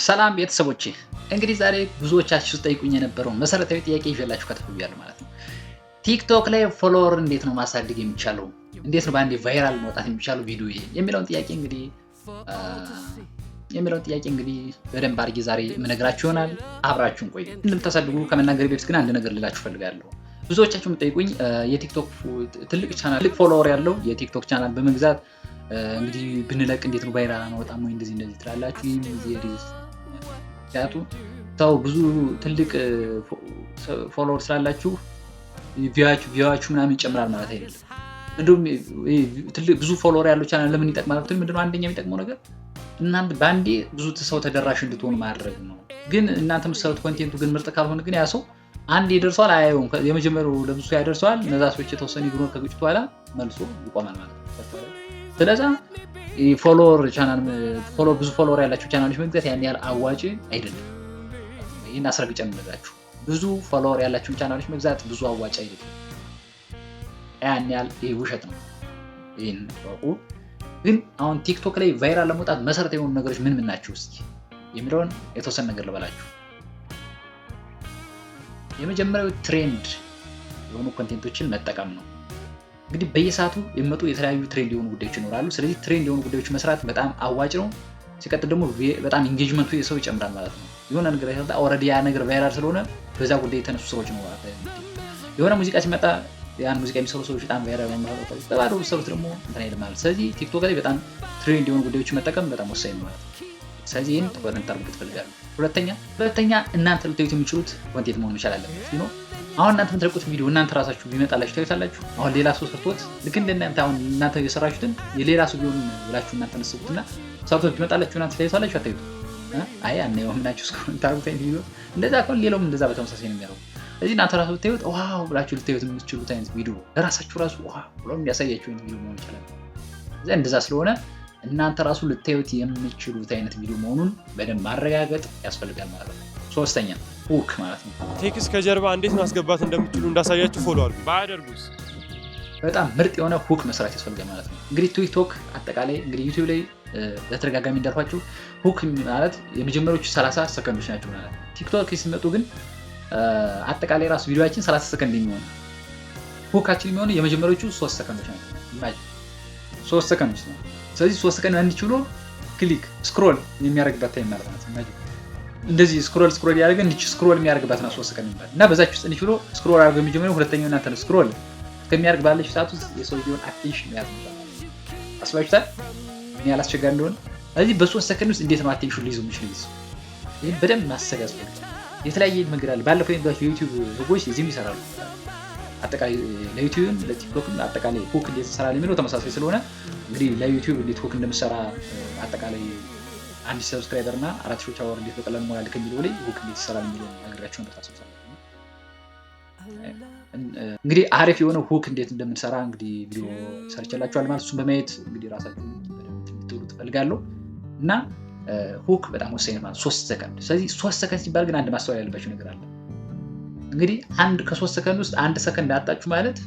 ሰላም ቤተሰቦቼ እንግዲህ ዛሬ ብዙዎቻችሁ ጠይቁኝ የነበረው መሰረታዊ ጥያቄ ይዤላችሁ ከተፈብያለሁ ማለት ነው። ቲክቶክ ላይ ፎሎወር እንዴት ነው ማሳደግ የሚቻለው? እንዴት ነው በአንዴ ቫይራል መውጣት የሚቻለው ቪዲዮ የሚለውን ጥያቄ እንግዲህ በደንብ አድርጌ ዛሬ የምነግራችሁ ይሆናል። አብራችሁን ቆዩ። እንደምታሳድጉ ከመናገር በፊት ግን አንድ ነገር ልላችሁ ፈልጋለሁ። ብዙዎቻችሁ የምትጠይቁኝ የቲክቶክ ትልቅ ቻናል ትልቅ ፎሎወር ያለው የቲክቶክ ቻናል በመግዛት እንግዲህ ብንለቅ እንዴት ነው ቫይራል አንወጣም ወይ እንደዚህ ትላላችሁ። ምክንያቱም ተው ብዙ ትልቅ ፎሎወር ስላላችሁ ቪዋችሁ ምናምን ይጨምራል ማለት አይደለም። እንደውም ትልቅ ብዙ ፎሎወር ያለው ቻናል ለምን ይጠቅማል? ምንድነው አንደኛ የሚጠቅመው ነገር እናንተ ባንዴ ብዙ ሰው ተደራሽ እንድትሆኑ ማድረግ ነው። ግን እናንተ የምትሰሩት ኮንቴንቱ ግን ምርጥ ካልሆነ ግን ያ ሰው አንዴ ይደርሰዋል አያየውም። የመጀመሪያው ለብዙ ሰው ያደርሰዋል። እነዛ ሰዎች የተወሰነ ይግኖር ከግጭቱ በኋላ መልሶ ይቆማል ማለት ነው። ስለዚህ ብዙ ፎሎወር ያላችሁ ቻናሎች መግዛት ያን ያህል አዋጭ አይደለም። ይህን አስረግጬ የምነግራችሁ ብዙ ፎሎወር ያላችሁን ቻናሎች መግዛት ብዙ አዋጭ አይደለም። ያን ያህል ይህ ውሸት ነው። ይህን ታውቁ። ግን አሁን ቲክቶክ ላይ ቫይራል ለመውጣት መሰረታዊ የሆኑ ነገሮች ምን ናቸው እስኪ የሚለውን የተወሰነ ነገር ልበላችሁ። የመጀመሪያው ትሬንድ የሆኑ ኮንቴንቶችን መጠቀም ነው። እንግዲህ በየሰዓቱ የሚመጡ የተለያዩ ትሬንድ የሆኑ ጉዳዮች ይኖራሉ። ስለዚህ ትሬንድ የሆኑ ጉዳዮች መስራት በጣም አዋጭ ነው። ሲቀጥል ደግሞ በጣም ኢንጌጅመንቱ የሰው ይጨምራል ማለት ነው። የሆነ ነገር ይሰጣ ኦልሬዲ ያ ነገር ቫይራል ስለሆነ በዛ ጉዳይ የተነሱ ሰዎች ነው ማለት ነው። የሆነ ሙዚቃ ሲመጣ ያን ሙዚቃ የሚሰሩ ሰዎች በጣም ቫይራል ነው ማለት ነው። ተባዶ ሰሩት ደግሞ እንትን አይደለም ማለት። ስለዚህ ቲክቶክ ላይ በጣም ትሬንድ የሆኑ ጉዳዮችን መጠቀም በጣም ወሳኝ ነው ማለት ነው። ስለዚህ ይሄን ትኩረት እንድታደርጉት እፈልጋለሁ። ሁለተኛ እናንተ ልታዩት የሚችሉት ኮንቴንት መሆን መቻል አለበት ነው። አሁን እናንተ የምትለቁት ቪዲዮ እናንተ ራሳችሁ ቢመጣላችሁ ታዩታላችሁ። አሁን ሌላ ሰው ሰርቶት ልክ እንደናንተ አሁን እናንተ የሰራችሁትን የሌላ ሰው ቢሆን ብላችሁ እናንተ ነስቡትና ሰርቶት ቢመጣላችሁ እናንተ ታዩታላችሁ አታዩት? አይ አናየው ምናችሁ እስካሁን ታርጉት ቪዲዮ እንደዛ ከሆነ ሌላውም እንደዛ በተመሳሳይ ነው የሚያደርጉት። ስለዚህ እናንተ ራሳችሁ ታዩት ዋው ብላችሁ ልታዩት የምትችሉት አይነት ቪዲዮ ለራሳችሁ ራሱ ዋው ብሎ የሚያሳያችሁ አይነት ቪዲዮ መሆን ይችላል። እንደዛ ስለሆነ እናንተ ራሱ ልታዩት የምትችሉት አይነት ቪዲዮ መሆኑን በደንብ ማረጋገጥ ያስፈልጋል ማለት ነው። ሶስተኛ ሁክ ማለት ነው። ቴክስት ከጀርባ እንዴት ማስገባት እንደምትችሉ እንዳሳያችሁ ፎሎ አድርጉ። ባያደርጉስ በጣም ምርጥ የሆነ ሁክ መስራት ያስፈልጋል ማለት ነው። እንግዲህ ቲክቶክ አጠቃላይ እንግዲህ ዩቲዩብ ላይ በተደጋጋሚ እንዳልኳችሁ ሁክ ማለት የመጀመሪያዎቹ 30 ሰከንዶች ናቸው ማለት ነው። ቲክቶክ ሲመጡ ግን አጠቃላይ ራሱ ቪዲዮአችን 30 ሰከንድ የሚሆን ሁካችን የሚሆን የመጀመሪያዎቹ 3 ሰከንዶች ናቸው። ኢማጂን 3 ሰከንዶች ነው። ስለዚህ 3 ሰከንድ እንዲችሉ ክሊክ ስክሮል የሚያደርግበት ታይም ማለት ነው። ኢማጂን እንደዚህ ስክሮል ያደርገ እንዲች ስክሮል የሚያደርግበት ነው 3 ሰከንድ ማለት እና በዛች ውስጥ እንዲችሉ ስክሮል አድርገው የሚጀምረው ሁለተኛው እናንተ ነው ስክሮል ከሚያደርግ ባለች ሰዓት ውስጥ የሰው ቪዲዮን አቴንሽን ያዝምታል። አስባችሁታል ምን ያህል አስቸጋሪ እንደሆነ። ስለዚህ በ3 ሰከንድ ውስጥ እንዴት ነው አቴንሽን ሊይዙ የሚችሉ ይሄን በደንብ ማሰብ ያስፈልጋል። የተለያየ መንገድ አለ። ባለፈው የነበራቸው የዩቲዩብ ህጎች እዚህም ይሰራሉ። አጠቃላይ ለዩቲዩብም ለቲክቶክም አጠቃላይ ሁክ እንዴት ይሰራል የሚለው ተመሳሳይ ስለሆነ እንግዲህ ለዩቲዩብ እንዴት ሁክ እንደምሰራ አጠቃላይ አንድ ሰብስክራይበር እና 4000 አወር እንዴት በቀላሉ ሞላል ከሚለው ላይ ሁክ እንዴት ይሰራል የሚለው ነገራችሁን በታሰብሳለሁ። እንግዲህ አሪፍ የሆነ ሁክ እንዴት እንደምንሰራ እንግዲህ ቪዲዮ ሰርችላችኋል ማለት እሱን በማየት እንግዲህ ራሳችሁን እንድትሉ ትፈልጋለሁ እና ሁክ በጣም ወሳኝ ነው ማለት 3 ሰከንድ። ስለዚህ 3 ሰከንድ ሲባል ግን አንድ ማስተዋል ያለባችሁ ነገር አለ። እንግዲህ ከ3 ሰከንድ ውስጥ 1 ሰከንድ አጣችሁ ማለት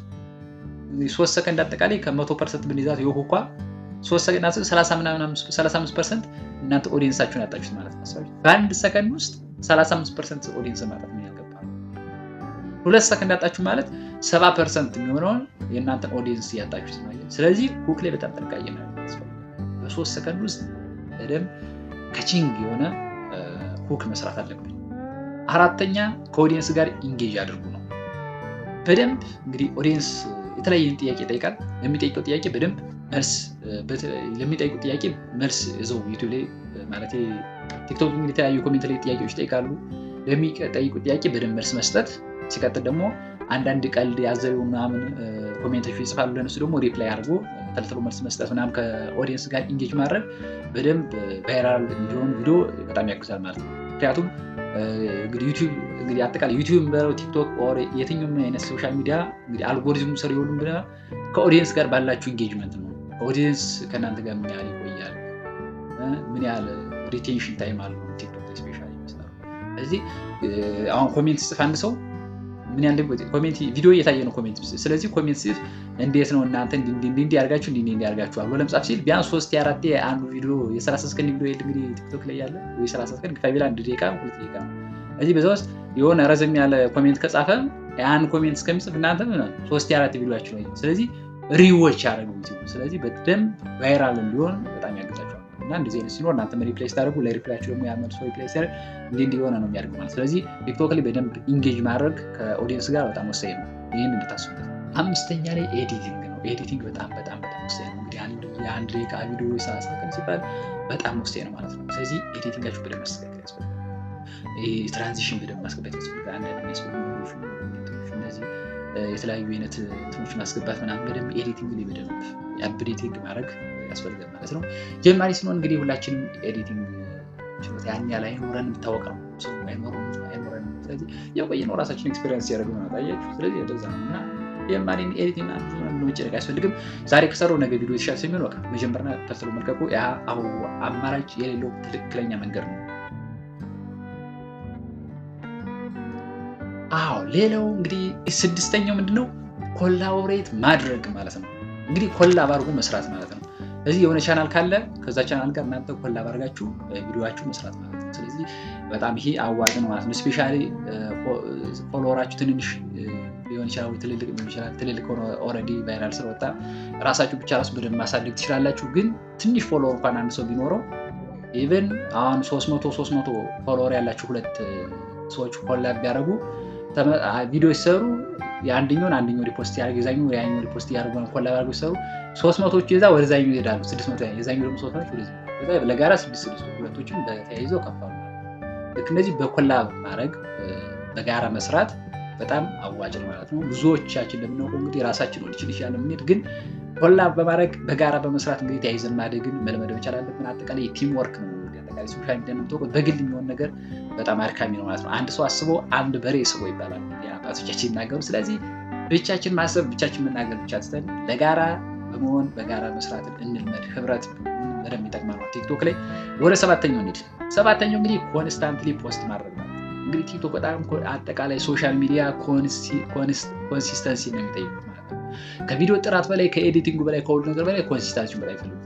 3 ሰከንድ አጠቃላይ ከ100% ብንይዛት የሁኳ 3 ሰከንድ 35% እናንተ ኦዲየንሳችሁን ያጣችሁት ማለት ነው። በአንድ ሰከንድ ውስጥ 35% ኦዲየንስ ማጣት ምን ያልገባል። 2 ሰከንድ አጣችሁ ማለት 70% የሚሆነውን የእናንተን ኦዲየንስ ያጣችሁት ማለት ነው። ስለዚህ ሁክ ላይ በጣም ጥንቃቄ ማድረግ ያስፈልጋል። በ3 ሰከንድ ውስጥ በደንብ ከቺንግ የሆነ ሁክ መስራት አለብን። አራተኛ ከኦዲየንስ ጋር ኢንጌጅ አድርጉ ነው። በደንብ እንግዲህ ኦዲየንስ የተለያየ ጥያቄ ይጠይቃል። ለሚጠይቀው ጥያቄ በደንብ ለሚጠይቁት ጥያቄ መልስ እዛው ዩቲዩብ ላይ ማለት ቲክቶክ እንግዲህ የተለያዩ ኮሜንት ላይ ጥያቄዎች ይጠይቃሉ። ለሚጠይቁት ጥያቄ በደንብ መልስ መስጠት። ሲቀጥል ደግሞ አንዳንድ ቀልድ ያዘሉ ምናምን ኮሜንቶች ይጽፋሉ። ለነሱ ደግሞ ሪፕላይ አድርጎ ተልትሎ መልስ መስጠት ምናምን ከኦዲየንስ ጋር ኢንጌጅ ማድረግ በደንብ ቫይራል እንዲሆን ቪዲዮ በጣም ያግዛል ማለት ነው። ምክንያቱም እንግዲህ አጠቃላይ ዩቲዩብ በለው ቲክቶክ ኦር የትኛውም አይነት ሶሻል ሚዲያ እንግዲህ አልጎሪዝሙ ሰር ይሆኑም ብለ ከኦዲየንስ ጋር ባላችሁ ኢንጌጅመንት ነው። ኦዲየንስ ከእናንተ ጋር ምን ያህል ይቆያል፣ ምን ያህል ሪቴንሽን ታይም አለው ቲክቶክ ስፔሻሊ ይመስላል። ስለዚህ አሁን ኮሜንት ጽፍ አንድ ሰው ምን ያህል ኮሜንት ቪዲዮ እየታየ ነው ኮሜንት። ስለዚህ ኮሜንት ሲጽፍ እንዴት ነው እናንተ እንዲህ ያርጋችሁ እንዲህ ያርጋችኋል ብሎ ለምጻፍ ሲል ቢያንስ 3-4 አንዱ ቪዲዮ የ30 ሰከንድ ቪዲዮ እንግዲህ ቲክቶክ ላይ ያለ ወይ 30 ሰከንድ ከቢላ 1 ደቂቃ 2 ደቂቃ ነው። እዚህ በዛ ውስጥ የሆነ ረዘም ያለ ኮሜንት ከጻፈ ያን ኮሜንት እስከሚጽፍ እናንተ 3-4 ቪዲዮአችሁ ነው። ስለዚህ ሪዎች ያደርጉት። ስለዚህ በደንብ ቫይራል እንዲሆን በጣም ያግዛችኋል። እና እንደዚህ አይነት ሲኖር እናንተ ሪፕሌስ ታደርጉ ለሪፕላችሁ ደግሞ ያመር ሰው ሪፕሌስ ያደርግ እንዲህ የሆነ ነው የሚያደርገው ማለት። ስለዚህ ቲክቶክ ላይ በደንብ ኢንጌጅ ማድረግ ከኦዲየንስ ጋር በጣም ወሳኝ ነው። ይሄን እንድታስቡበት። 5ኛ ላይ ኤዲቲንግ ነው። ኤዲቲንግ በጣም ወሳኝ ነው። እንግዲህ አንድ ደቂቃ ቪዲዮ 30 ሰከንድ ሲባል በጣም ወሳኝ ነው ማለት ነው። ስለዚህ ኤዲቲንጋችሁ በደንብ ማስተካከል ያስፈልጋል። ይሄ ትራንዚሽን በደንብ ማስገባት ያስፈልጋል። አንዳንድ እነዚህ የተለያዩ አይነት እንትኖች ማስገባት ምናምን በደንብ ኤዲቲንግ ላይ በደንብ አፕዴቲንግ ማድረግ ያስፈልጋል ማለት ነው። ጀማሪ ስንሆን እንግዲህ ሁላችንም ኤዲቲንግ ችሎታ ያን ያህል አይኖረንም፣ የሚታወቅ ነው። ሰው አይኖረንም። ስለዚህ የቆየነው ራሳችን ኤክስፔሪየንስ ያደረግነው ነው። ታያችሁ። ስለዚህ እንደዛ ነው እና ጀማሪ ኤዲቲንግ ብዙ መጨነቅ አያስፈልግም። ዛሬ ከሰራው ነገ ቪዲዮ የተሻለ ስለሚሆን በቃ መጀመርና ተከትሎ መልቀቁ ያ አሁን አማራጭ የሌለው ትክክለኛ መንገድ ነው። ሌላው እንግዲህ 6ኛው ምንድነው? ኮላቦሬት ማድረግ ማለት ነው። እንግዲህ ኮላብ አድርጎ መስራት ማለት ነው። ስለዚህ የሆነ ቻናል ካለ ከዛ ቻናል ጋር እናንተ ኮላብ አድርጋችሁ ቪዲዮአችሁ መስራት ማለት ነው። ስለዚህ በጣም ይሄ አዋጭ ነው ማለት ነው። ስፔሻሊ ፎሎወራችሁ ትንንሽ ሊሆን ይችላል ወይ ትልልቅ ሊሆን ይችላል። ትልልቅ ሆኖ ኦልሬዲ ቫይራል ስለወጣ ራሳችሁ ብቻ ራሱ በደንብ ማሳደግ ትችላላችሁ። ግን ትንሽ ፎሎወር እንኳን አንድ ሰው ቢኖረው ኢቭን አሁን 300 ፎሎወር ያላችሁ 2 ሰዎች ኮላብ ቢያደርጉ ቪዲዮ ሲሰሩ አንደኛው ሪፖስት ያደርግ ያኛው ሪፖስት ያደርጉ ኮላብ አድርገው ሲሰሩ 300ዎቹ የዛ ወደዛኛው ይሄዳሉ። 600 የዛኛው ደግሞ 300 ወደዛ ከዛ ለጋራ 6 ሁለቶችም በተያይዘው ከፋሉ። ልክ እንደዚህ በኮላብ ማድረግ በጋራ መስራት በጣም አዋጭ ነው ማለት ነው። ብዙዎቻችን እንደምናውቀው እንግዲህ ራሳችን ወደ ችልሽ ያለ ምንሄድ ግን ኮላብ በማድረግ በጋራ በመስራት እንግዲህ ተያይዘን ማደግን መልመድ መቻል አለብን። አጠቃላይ ቲም ወርክ ነው። አጠቃላይ ሶሻል ሚዲያ ነው። በግል የሚሆን ነገር በጣም አድካሚ ነው ማለት ነው። አንድ ሰው አስቦ አንድ በሬ ስቦ ይባላል አባቶቻችን ይናገሩ። ስለዚህ ብቻችን ማሰብ ብቻችን መናገር ብቻ ትተን ለጋራ በመሆን በጋራ መስራትን እንልመድ። ህብረት በደንብ ይጠቅማል። ቲክቶክ ላይ ወደ 7ኛው እንሂድ። 7ኛው እንግዲህ ኮንስታንትሊ ፖስት ማድረግ ነው። እንግዲህ ቲክቶክ በጣም አጠቃላይ ሶሻል ሚዲያ ኮንሲስተንሲ ነው የሚጠይቁት ማለት ነው። ከቪዲዮ ጥራት በላይ ከኤዲቲንጉ በላይ ከሁሉ ነገር በላይ ኮንሲስተንሲ በላይ ይፈልጋል።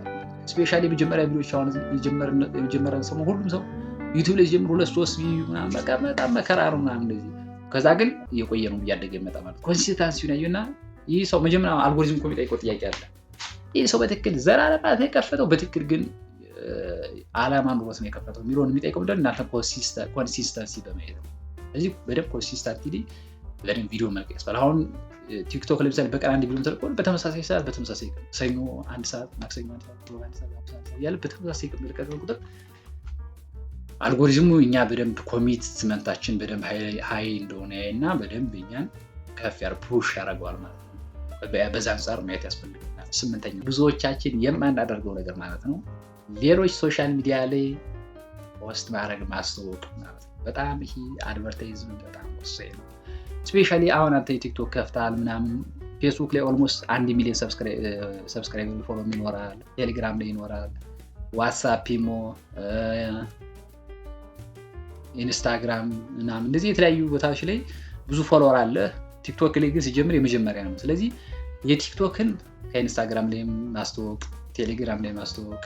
ስፔሻሊ መጀመሪያ ቪዲዮዎች አሁን የጀመረን ሰው ሁሉም ሰው ዩቲዩብ ላይ ጀምሮ 2-3 ቪዲዮ ምናምን በቃ በጣም መከራ ነው ምናምን እንደዚህ። ከዛ ግን እየቆየ ነው እያደገ ይመጣ ማለት ኮንሲስተንሲውን ያዩና ይህ ሰው መጀመሪያ አልጎሪዝም እኮ የሚጠይቀው ጥያቄ አለ። ይህ ሰው በትክክል ዘላለማት የከፈተው በትክክል ግን ዓላማ ኑሮት ነው የከፈተው የሚለውን የሚጠይቀው ምንድን ነው? እናንተ ኮንሲስተንሲ በመሄድ ነው። ስለዚህ በደንብ ኮንሲስተንሲ በደንብ ቪዲዮ መልቀቅ ያስፈልጋል። አሁን ቲክቶክ ለምሳሌ በቀን አንድ ቪዲዮ ተልቆ በተመሳሳይ ሰዓት በተመሳሳይ ሰኞ 1 ሰዓት ማክሰኞ 1 ሰዓት ያለ በተመሳሳይ መልቀቅ ቁጥር አልጎሪዝሙ እኛ በደንብ ኮሚትመንታችን በደንብ ሃይ እንደሆነ እና በደንብ እኛን ከፍ ፑሽ ያደርገዋል ማለት ነው። በዛ አንጻር ማየት ያስፈልጋል። 8ኛው ብዙዎቻችን የማናደርገው ነገር ማለት ነው ሌሎች ሶሻል ሚዲያ ላይ ፖስት ማድረግ ማስተዋወቅ ማለት ነው። በጣም ይሄ አድቨርታይዝመንት በጣም ወሳኝ ነው። ስፔሻሊ አሁን አንተ ቲክቶክ ከፍታል ምናምን ፌስቡክ ላይ ኦልሞስት 1 ሚሊዮን ሰብስክራይበር ፎሎ ይኖራል። ቴሌግራም ላይ ይኖራል። ዋትስአፕ፣ ኢሞ፣ ኢንስታግራም ምናምን እንደዚህ የተለያዩ ቦታዎች ላይ ብዙ ፎሎወር አለ። ቲክቶክ ላይ ግን ሲጀምር የመጀመሪያ ነው። ስለዚህ የቲክቶክን ከኢንስታግራም ላይ ማስተዋወቅ፣ ቴሌግራም ላይ ማስተዋወቅ፣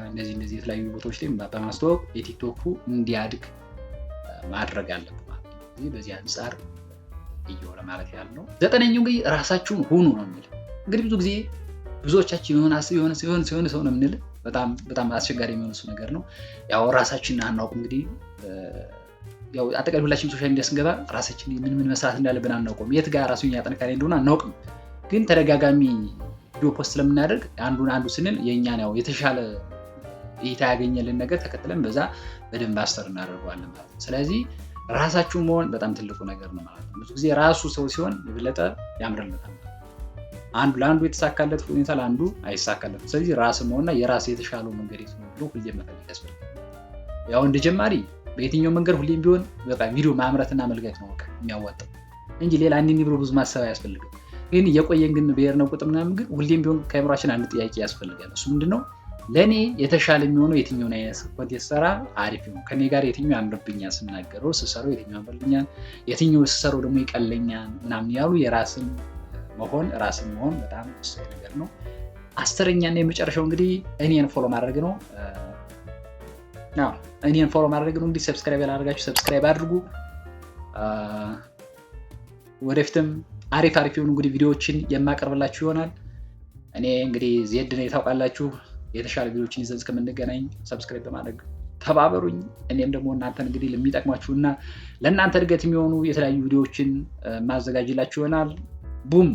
እንደዚህ የተለያዩ ቦታዎች ላይ በማስተዋወቅ የቲክቶኩ እንዲያድግ ማድረግ አለብን ማለት ነው። ስለዚህ በዚህ አንጻር እየሆነ ማለት ያለው 9ኛው እንግዲህ ራሳችሁን ሁኑ ነው የሚል። እንግዲህ ብዙ ጊዜ ብዙዎቻችን የሆነ ሰው ነው የምንል በጣም አስቸጋሪ የሚሆን እሱ ነገር ነው። ያው ራሳችንን አናውቅ እንግዲህ ያው አጠቃላይ ሁላችንም ሶሻል ሚዲያ ስንገባ ራሳችን ምን መስራት እንዳለብን አናውቅም። የት ጋር ራሱኛ ጥንካሬ እንደሆነ አናውቅም። ግን ተደጋጋሚ ቪዲዮ ፖስት ስለምናደርግ አንዱ ስንል የኛን ያው የተሻለ እይታ ያገኘልን ነገር ተከትለን በዛ በደንብ ማስተር እናደርገዋለን ማለት ነው። ስለዚህ ራሳችሁ መሆን በጣም ትልቁ ነገር ነው ማለት ነው። ብዙ ጊዜ ራሱ ሰው ሲሆን የበለጠ ያምርለታል። አንዱ ለአንዱ የተሳካለት ሁኔታ ለአንዱ አይሳካለት። ስለዚህ ራስ መሆንና የራስ የተሻለው መንገድ ነው ሁሌ መፈልግ ያስፈልጋል። ያው እንደ ጀማሪ በየትኛው መንገድ ሁሌም ቢሆን በቃ ቪዲዮ ማምረትና መልቀቅ ነው በቃ የሚያዋጣው እንጂ ሌላ አንድን ብሎ ብዙ ማሰብ አያስፈልግም። ግን እየቆየን ግን ብሄር ነው ቁጥር ምናምን ግን ሁሌም ቢሆን ከአእምሯችን አንድ ጥያቄ ያስፈልጋል። እሱ ምንድነው? ለእኔ የተሻለ የሚሆነው የትኛውን አይነት ኮንቴንት ሰራ አሪፍ ነው፣ ከኔ ጋር የትኛው ያምርብኛል፣ ስናገረው ስሰራው የትኛው ያምርብኛል፣ የትኛው ስሰራው ደግሞ ይቀለኛል ምናምን ያሉ የራስን መሆን በጣም ወሳኝ ነገር ነው። 10ኛ እና የመጨረሻው እንግዲህ እኔን ፎሎ ማድረግ ነው። እንግዲህ ሰብስክራይብ ያላደረጋችሁ ሰብስክራይብ አድርጉ። ወደፊትም አሪፍ የሆኑ እንግዲህ ቪዲዮዎችን የማቀርብላችሁ ይሆናል። እኔ እንግዲህ ዜድ ነው ታውቃላችሁ። የተሻለ ቪዲዮዎችን ይዘን እስከምንገናኝ ሰብስክራይብ በማድረግ ተባበሩኝ። እኔም ደግሞ እናንተን እንግዲህ ለሚጠቅማችሁና ለእናንተ እድገት የሚሆኑ የተለያዩ ቪዲዮዎችን ማዘጋጅላችሁ ይሆናል። ቡም